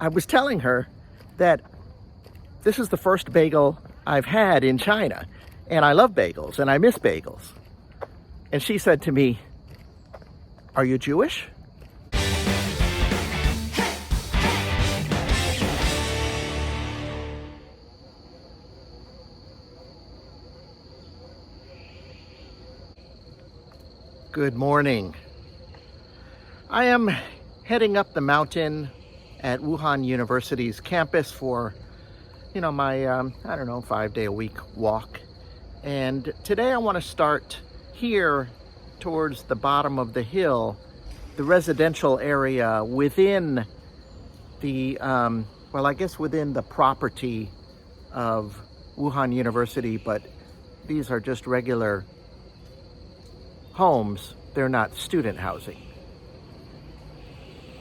I was telling her that this is the first bagel I've had in China, and I love bagels and I miss bagels. And she said to me, "Are you Jewish?" Good morning. I am heading up the mountain at Wuhan University's campus for, my, 5-day-a-week walk. And today I want to start here towards the bottom of the hill, the residential area within the, within the property of Wuhan University, but these are just regular homes. They're not student housing.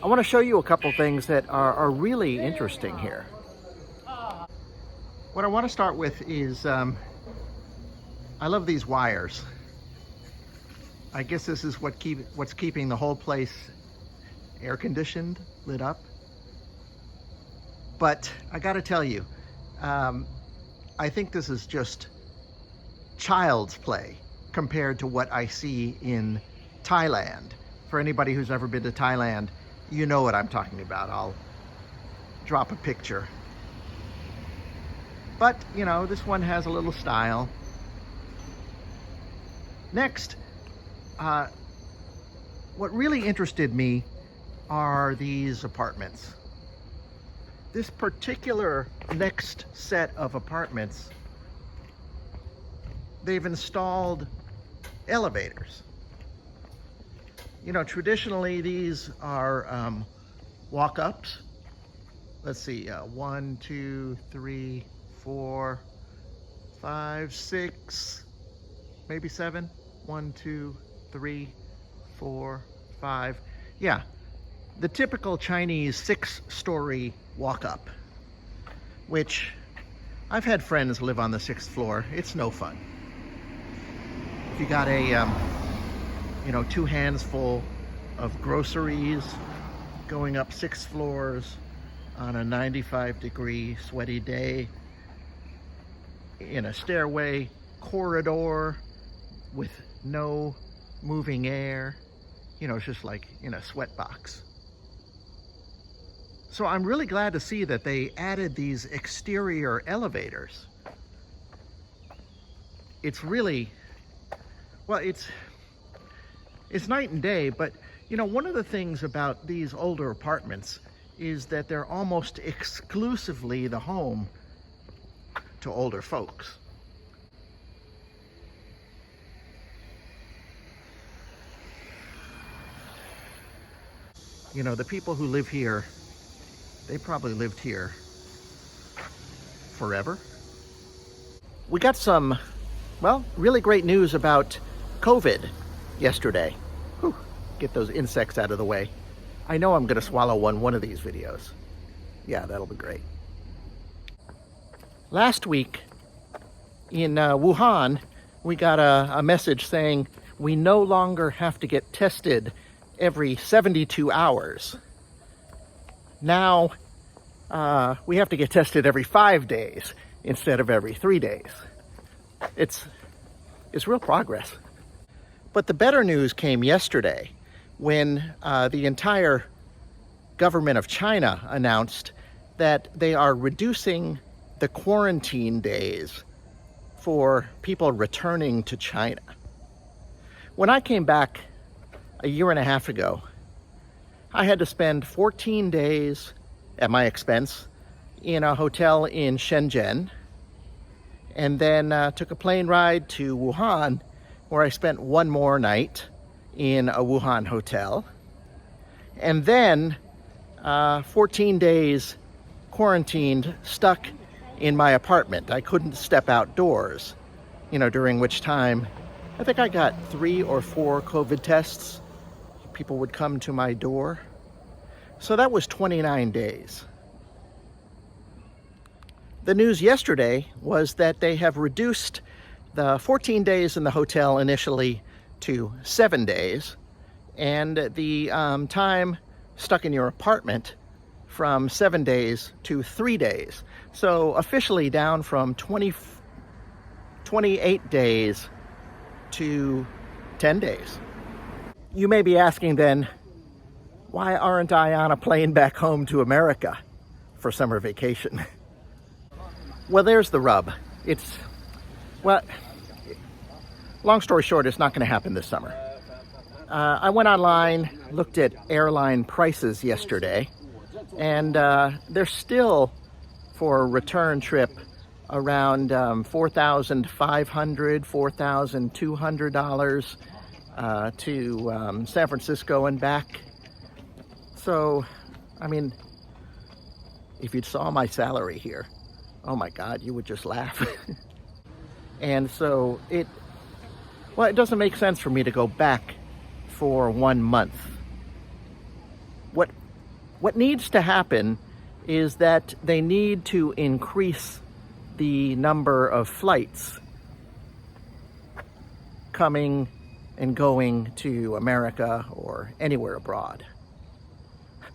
I want to show you a couple things that are really interesting here. What I want to start with is, I love these wires. I guess this is what's keeping the whole place air conditioned, lit up. But I got to tell you, I think this is just child's play compared to what I see in Thailand. For anybody who's ever been to Thailand, you know what I'm talking about. I'll drop a picture. But, this one has a little style. Next, what really interested me are these apartments. This particular next set of apartments, they've installed elevators. Traditionally these are walk-ups. Let's see, 1, 2, 3, 4, 5, 6, maybe 7. 1, 2, 3, 4, 5. Yeah, the typical Chinese 6-story walk-up, which I've had friends live on the 6th floor. It's no fun. If you got a 2 hands full of groceries going up 6 floors on a 95-degree sweaty day in a stairway corridor with no moving air, it's just like in a sweat box. So I'm really glad to see that they added these exterior elevators. It's really, it's night and day, but one of the things about these older apartments is that they're almost exclusively the home to older folks. The people who live here, they probably lived here forever. We got some, really great news about COVID yesterday. Whew, get those insects out of the way. I know I'm going to swallow one of these videos. Yeah, that'll be great. Last week in Wuhan, we got a message saying we no longer have to get tested every 72 hours. Now we have to get tested every 5 days instead of every 3 days. It's real progress. But the better news came yesterday when the entire government of China announced that they are reducing the quarantine days for people returning to China. When I came back a year and a half ago, I had to spend 14 days at my expense in a hotel in Shenzhen, and then took a plane ride to Wuhan, where I spent one more night in a Wuhan hotel, and then 14 days quarantined, stuck in my apartment. I couldn't step outdoors, during which time I think I got 3 or 4 COVID tests. People would come to my door. So that was 29 days. The news yesterday was that they have reduced the 14 days in the hotel initially to 7 days, and the time stuck in your apartment from 7 days to 3 days. So officially down from 28 days to 10 days. You may be asking then, why aren't I on a plane back home to America for summer vacation? Well, there's the rub. Well, long story short, it's not going to happen this summer. I went online, looked at airline prices yesterday, and they're still, for a return trip, around $4,500, $4,200 to San Francisco and back. So, I mean, if you saw my salary here, oh my God, you would just laugh. And so it doesn't make sense for me to go back for 1 month. What needs to happen is that they need to increase the number of flights coming and going to America or anywhere abroad.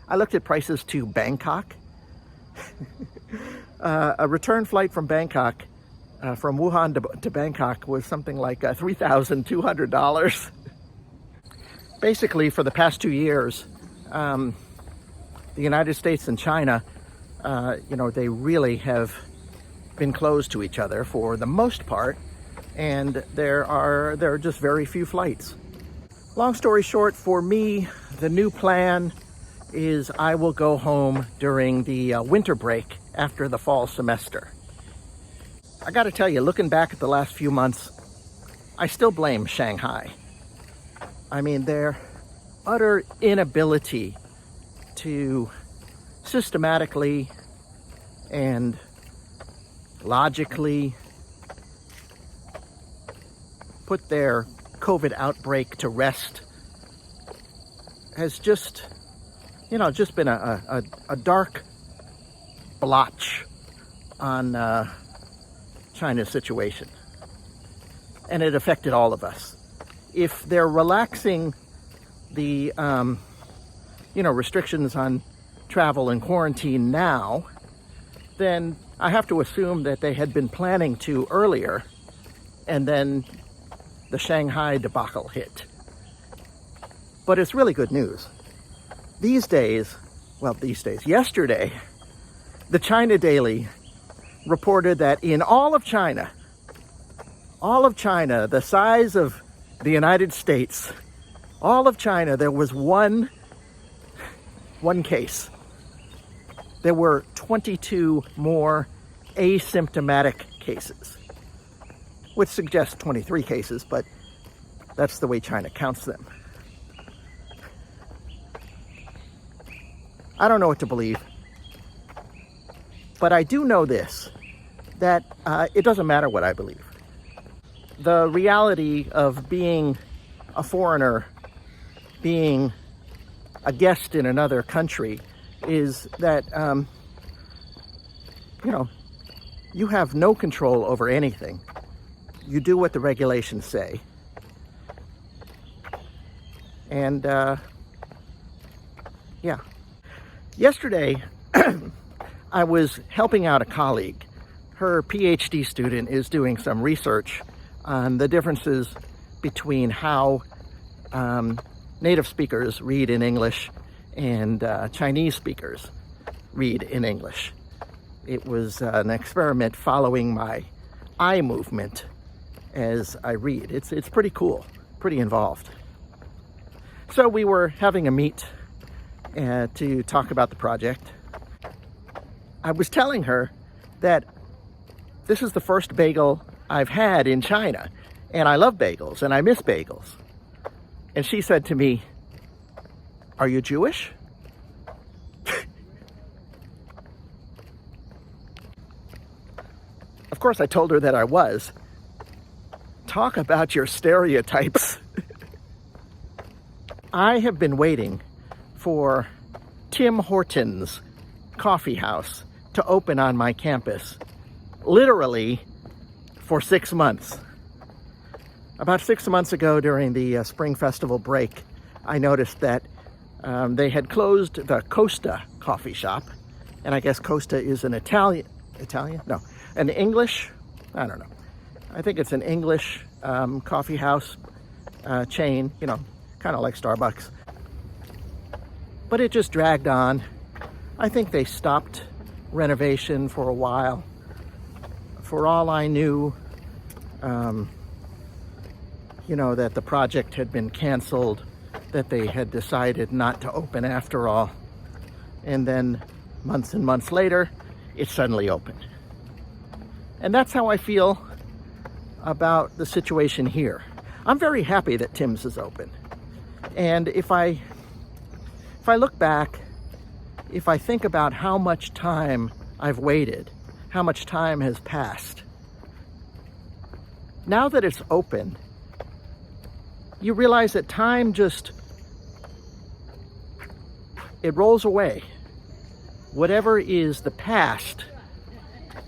I looked at prices to Bangkok. A return flight from Bangkok, from Wuhan to Bangkok, was something like $3,200. Basically, for the past 2 years, the United States and China, they really have been closed to each other for the most part, and there are just very few flights. Long story short, for me, the new plan is I will go home during the winter break after the fall semester. I got to tell you, looking back at the last few months, I still blame Shanghai. I mean, their utter inability to systematically and logically put their COVID outbreak to rest has just been a dark blotch on China's situation. And it affected all of us. If they're relaxing the restrictions on travel and quarantine now, then I have to assume that they had been planning to earlier, and then the Shanghai debacle hit. But it's really good news. Yesterday, the China Daily reported that in all of China, the size of the United States, all of China, there was one case. There were 22 more asymptomatic cases, which suggests 23 cases, but that's the way China counts them. I don't know what to believe, but I do know this, that it doesn't matter what I believe. The reality of being a foreigner, being a guest in another country, is that, you have no control over anything. You do what the regulations say. And, Yesterday, I was helping out a colleague. Her PhD student is doing some research on the differences between how native speakers read in English and Chinese speakers read in English. It was an experiment following my eye movement as I read. It's pretty cool, pretty involved. So we were having a meet to talk about the project. I was telling her that this is the first bagel I've had in China, and I love bagels and I miss bagels. And she said to me, "Are you Jewish?" Of course, I told her that I was. Talk about your stereotypes. I have been waiting for Tim Hortons coffee house to open on my campus, literally for 6 months. About 6 months ago, during the Spring Festival break, I noticed that They had closed the Costa coffee shop, and I guess Costa is an Italian? No, an English, I don't know. I think it's an English coffee house chain, you know, kind of like Starbucks. But it just dragged on. I think they stopped renovation for a while. For all I knew, you know, that the project had been canceled, that they had decided not to open after all. And then months and months later, it suddenly opened. And that's how I feel about the situation here. I'm very happy that Tim's is open. And if I look back, if I think about how much time I've waited, how much time has passed, now that it's open, you realize that time just, it rolls away. Whatever is the past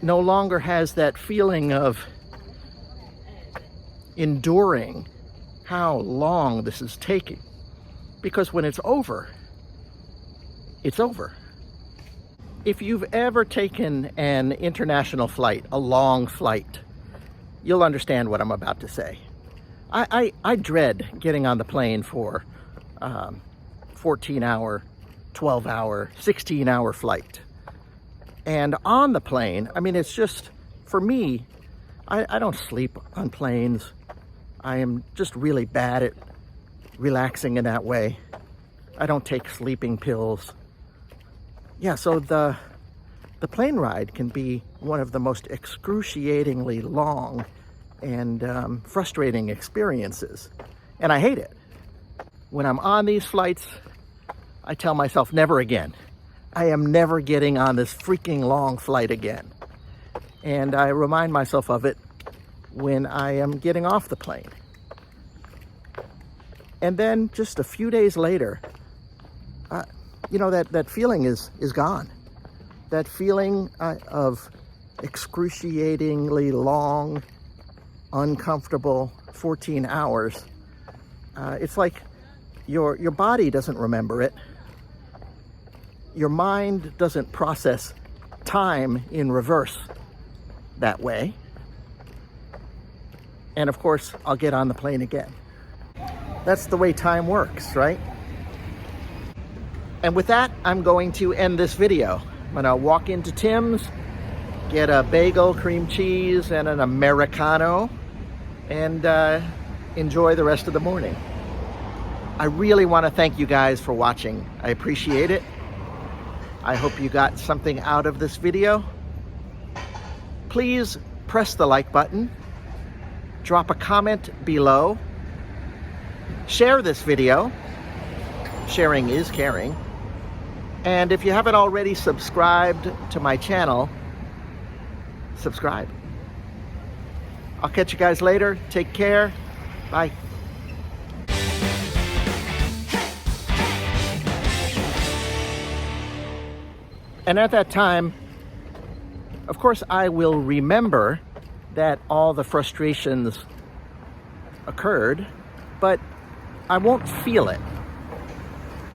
no longer has that feeling of enduring how long this is taking. Because when it's over, it's over. If you've ever taken an international flight, a long flight, you'll understand what I'm about to say. I dread getting on the plane for 14-hour, 12-hour, 16-hour flight. And on the plane, I mean, it's just, for me, I don't sleep on planes. I am just really bad at relaxing in that way. I don't take sleeping pills. Yeah, so the plane ride can be one of the most excruciatingly long and frustrating experiences. And I hate it. When I'm on these flights, I tell myself, never again. I am never getting on this freaking long flight again. And I remind myself of it when I am getting off the plane. And then just a few days later, you know, that feeling is gone. That feeling of excruciatingly long, uncomfortable 14 hours. It's like your body doesn't remember it. Your mind doesn't process time in reverse that way. And of course, I'll get on the plane again. That's the way time works, right? And with that, I'm going to end this video. I'm gonna walk into Tim's, get a bagel, cream cheese, and an Americano, and enjoy the rest of the morning. I really want to thank you guys for watching. I appreciate it. I hope you got something out of this video. Please press the like button, drop a comment below, share this video. Sharing is caring. And if you haven't already subscribed to my channel, subscribe. I'll catch you guys later. Take care. Bye. And at that time, of course, I will remember that all the frustrations occurred, but I won't feel it.